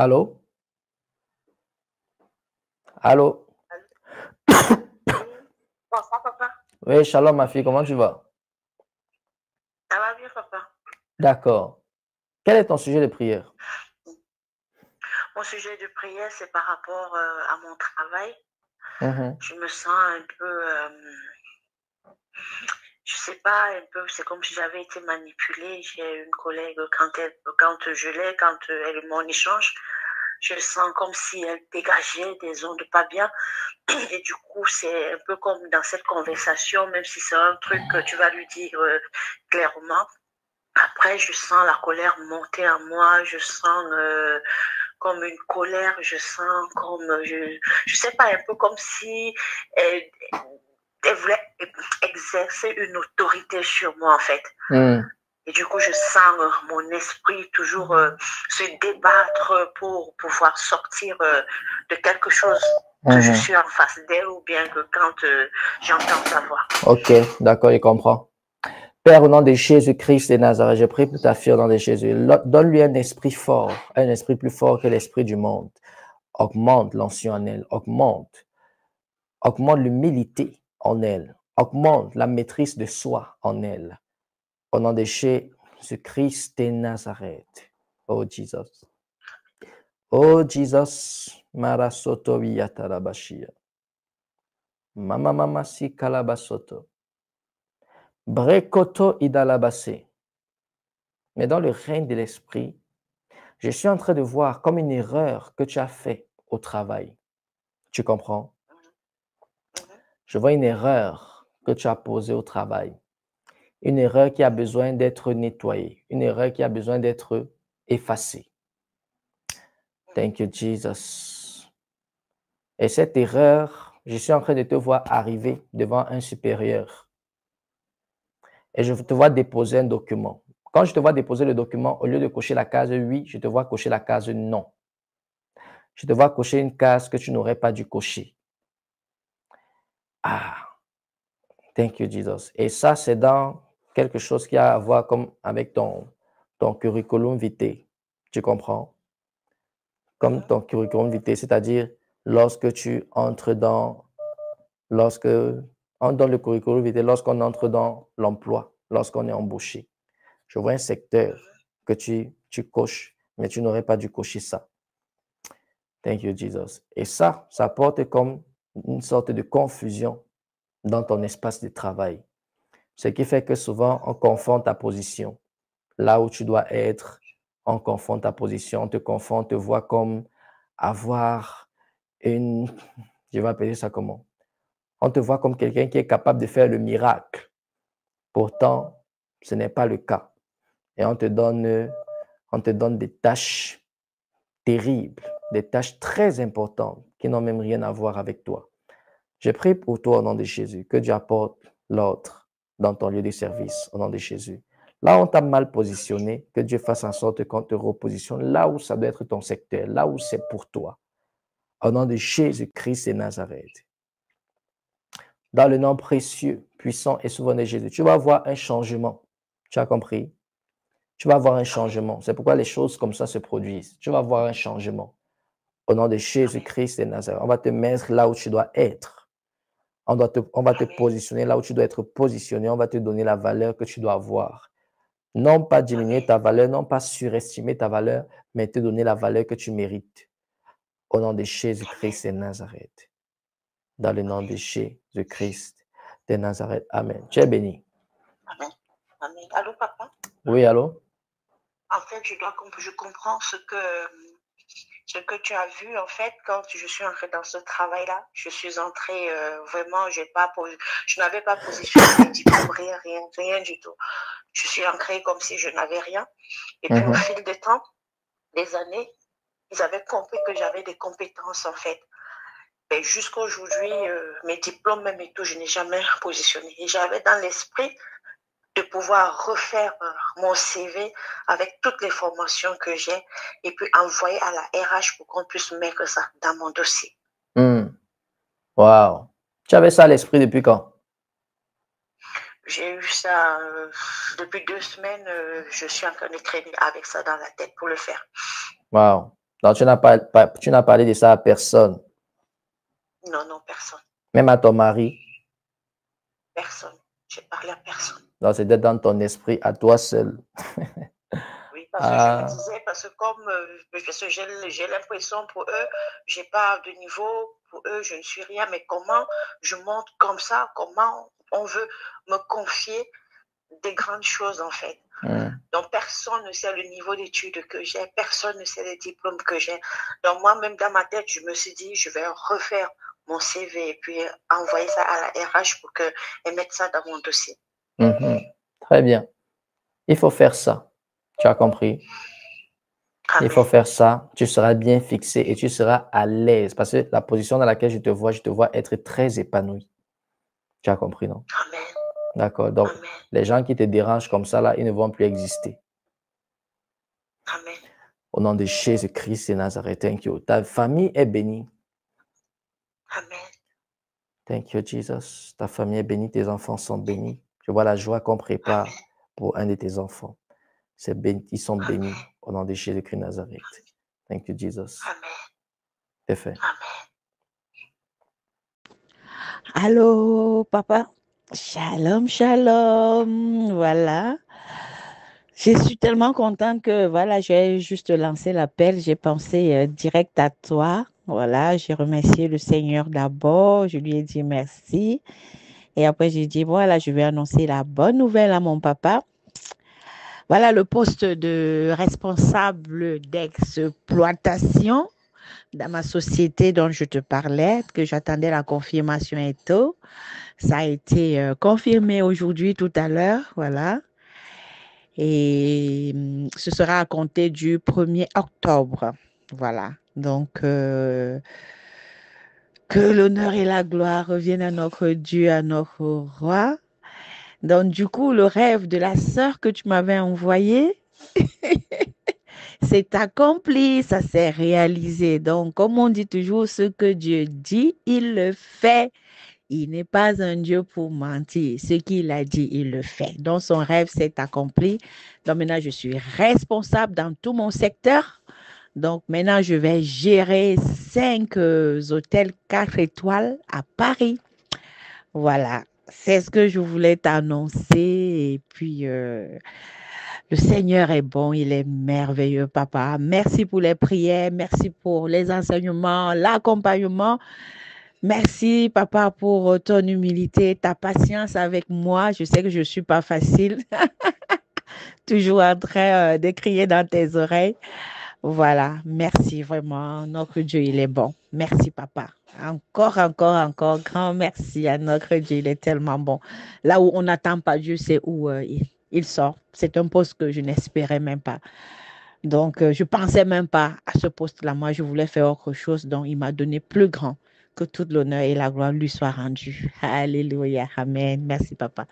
Allô? Allô? Oui. Bonsoir, papa. Oui, shalom, ma fille, comment tu vas? Ça va bien, papa. D'accord. Quel est ton sujet de prière? Mon sujet de prière, c'est par rapport à mon travail. Mhm. Je me sens un peu, je sais pas, un peu, c'est comme si j'avais été manipulée. J'ai une collègue, quand elle et mon échange, je sens comme si elle dégageait des ondes pas bien. Et du coup, c'est un peu comme dans cette conversation, même si c'est un truc que tu vas lui dire clairement. Après, je sens la colère monter en moi, je sens comme une colère, je sens comme, je sais pas, un peu comme si elle, elle voulait exercer une autorité sur moi, en fait. Mm. Et du coup, je sens mon esprit toujours se débattre pour pouvoir sortir de quelque chose que je Mhm. suis en face d'elle ou bien que quand j'entends sa voix. Ok, d'accord, je comprends. Père, au nom de Jésus-Christ de Nazareth, je prie pour ta fille au nom de Jésus. Donne-lui un esprit fort, un esprit plus fort que l'esprit du monde. Augmente l'ancien en elle, augmente l'humilité en elle, augmente la maîtrise de soi en elle. Au nom de Jésus-Christ de Nazareth. Oh Jesus. Oh Jesus. Marasoto viyatarabashia. Mama si kalabasoto. Brekoto idalabase. Mais dans le règne de l'esprit, je suis en train de voir comme une erreur que tu as fait au travail. Tu comprends? Je vois une erreur que tu as posée au travail. Une erreur qui a besoin d'être nettoyée. Une erreur qui a besoin d'être effacée. Thank you, Jesus. Et cette erreur, je suis en train de te voir arriver devant un supérieur. Et je te vois déposer un document. Quand je te vois déposer le document, au lieu de cocher la case oui, je te vois cocher la case non. Je te vois cocher une case que tu n'aurais pas dû cocher. Ah, thank you, Jesus. Et ça, c'est dans quelque chose qui a à voir comme avec ton curriculum vitae. Tu comprends? Comme ton curriculum vitae, c'est-à-dire lorsque tu entres dans, dans le curriculum vitae, lorsqu'on entre dans l'emploi, lorsqu'on est embauché. Je vois un secteur que tu coches, mais tu n'aurais pas dû cocher ça. Thank you, Jesus. Et ça porte comme une sorte de confusion dans ton espace de travail. Ce qui fait que souvent, on confond ta position. Là où tu dois être, on confond ta position, on te confond, on te voit comme avoir une, je vais appeler ça comment? On te voit comme quelqu'un qui est capable de faire le miracle. Pourtant, ce n'est pas le cas. Et on te donne des tâches terribles, des tâches très importantes qui n'ont même rien à voir avec toi. Je prie pour toi au nom de Jésus, que Dieu apporte l'ordre dans ton lieu de service au nom de Jésus. Là où on t'a mal positionné, que Dieu fasse en sorte qu'on te repositionne là où ça doit être ton secteur, là où c'est pour toi. Au nom de Jésus-Christ et Nazareth. Dans le nom précieux, puissant et souverain de Jésus, tu vas voir un changement. Tu as compris? Tu vas voir un changement. C'est pourquoi les choses comme ça se produisent. Tu vas voir un changement. Au nom de Jésus-Christ et Nazareth, on va te mettre là où tu dois être. On va te positionner là où tu dois être positionné. On va te donner la valeur que tu dois avoir. Non pas diminuer ta valeur, non pas surestimer ta valeur, mais te donner la valeur que tu mérites. Au nom de Jésus-Christ et Nazareth. Dans le nom de Jésus-Christ de Nazareth. Amen. Tu es béni. Amen. Amen. Allô, papa? Oui, allô? En fait, je comprends ce que tu as vu, en fait, quand je suis entrée dans ce travail-là. Je suis entrée vraiment, je n'avais pas positionné mes diplômes, rien du tout. Je suis entrée comme si je n'avais rien. Et puis, au fil des temps, des années, ils avaient compris que j'avais des compétences, en fait. Et jusqu'à aujourd'hui, mes diplômes même et tout, je n'ai jamais positionné. Et j'avais dans l'esprit de pouvoir refaire mon CV avec toutes les formations que j'ai et puis envoyer à la RH pour qu'on puisse mettre ça dans mon dossier. Wow. Tu avais ça à l'esprit depuis quand? J'ai eu ça depuis 2 semaines. Je suis en train de traîner avec ça dans la tête pour le faire. Wow. Donc, tu n'as parlé de ça à personne. Non, non, personne. Même à ton mari. Personne. J'ai parlé à personne. Donc, c'était dans ton esprit, à toi seul. Oui, parce que je me disais, parce que comme j'ai l'impression pour eux, j'ai pas de niveau, pour eux, je ne suis rien, mais comment je monte comme ça, comment on veut me confier des grandes choses en fait. Donc, personne ne sait le niveau d'études que j'ai, personne ne sait les diplômes que j'ai. Donc, moi-même, dans ma tête, je me suis dit, je vais refaire mon CV et puis envoyer ça à la RH pour qu'elle mette ça dans mon dossier. Très bien. Il faut faire ça. Tu as compris? Amen. Il faut faire ça. Tu seras bien fixé et tu seras à l'aise parce que la position dans laquelle je te vois être très épanoui. Tu as compris, non? Amen. D'accord. Donc, Amen. Les gens qui te dérangent comme ça, là, ils ne vont plus exister. Amen. Au nom de Jésus-Christ de Nazareth, thank you. Ta famille est bénie. Amen. Thank you, Jesus. Ta famille est bénie, tes enfants sont bénis. Je vois la joie qu'on prépare pour un de tes enfants. Ils sont bénis au nom de Jésus-Christ de Nazareth. Thank you, Jesus. Amen. C'est fait. Amen. Allô, papa. Shalom, shalom. Voilà. Je suis tellement contente que, voilà, j'ai juste lancé l'appel. J'ai pensé direct à toi. Voilà, j'ai remercié le Seigneur d'abord. Je lui ai dit merci. Et après, j'ai dit, voilà, je vais annoncer la bonne nouvelle à mon papa. Voilà, le poste de responsable d'exploitation dans ma société dont je te parlais, que j'attendais la confirmation et tout. Ça a été confirmé aujourd'hui, tout à l'heure, voilà. Et ce sera à compter du 1er octobre, voilà. Donc, que l'honneur et la gloire reviennent à notre Dieu, à notre roi. Donc, du coup, le rêve de la sœur que tu m'avais envoyé, c'est accompli, ça s'est réalisé. Donc, comme on dit toujours, ce que Dieu dit, il le fait. Il n'est pas un Dieu pour mentir. Ce qu'il a dit, il le fait. Donc, son rêve s'est accompli. Donc, maintenant, je suis responsable dans tout mon secteur. Donc, maintenant, je vais gérer 5 hôtels 4 étoiles à Paris. Voilà. C'est ce que je voulais t'annoncer. Et puis, le Seigneur est bon, il est merveilleux, papa. Merci pour les prières, merci pour les enseignements, l'accompagnement. Merci, papa, pour ton humilité, ta patience avec moi. Je sais que je ne suis pas facile, toujours en train de crier dans tes oreilles. Voilà, merci vraiment. Notre Dieu, il est bon. Merci, papa. Encore, grand merci à notre Dieu. Il est tellement bon. Là où on n'attend pas Dieu, c'est où il sort. C'est un poste que je n'espérais même pas. Donc, je ne pensais même pas à ce poste-là. Moi, je voulais faire autre chose. Donc, il m'a donné plus grand. Que tout l'honneur et la gloire lui soient rendus. Alléluia. Amen. Merci, papa.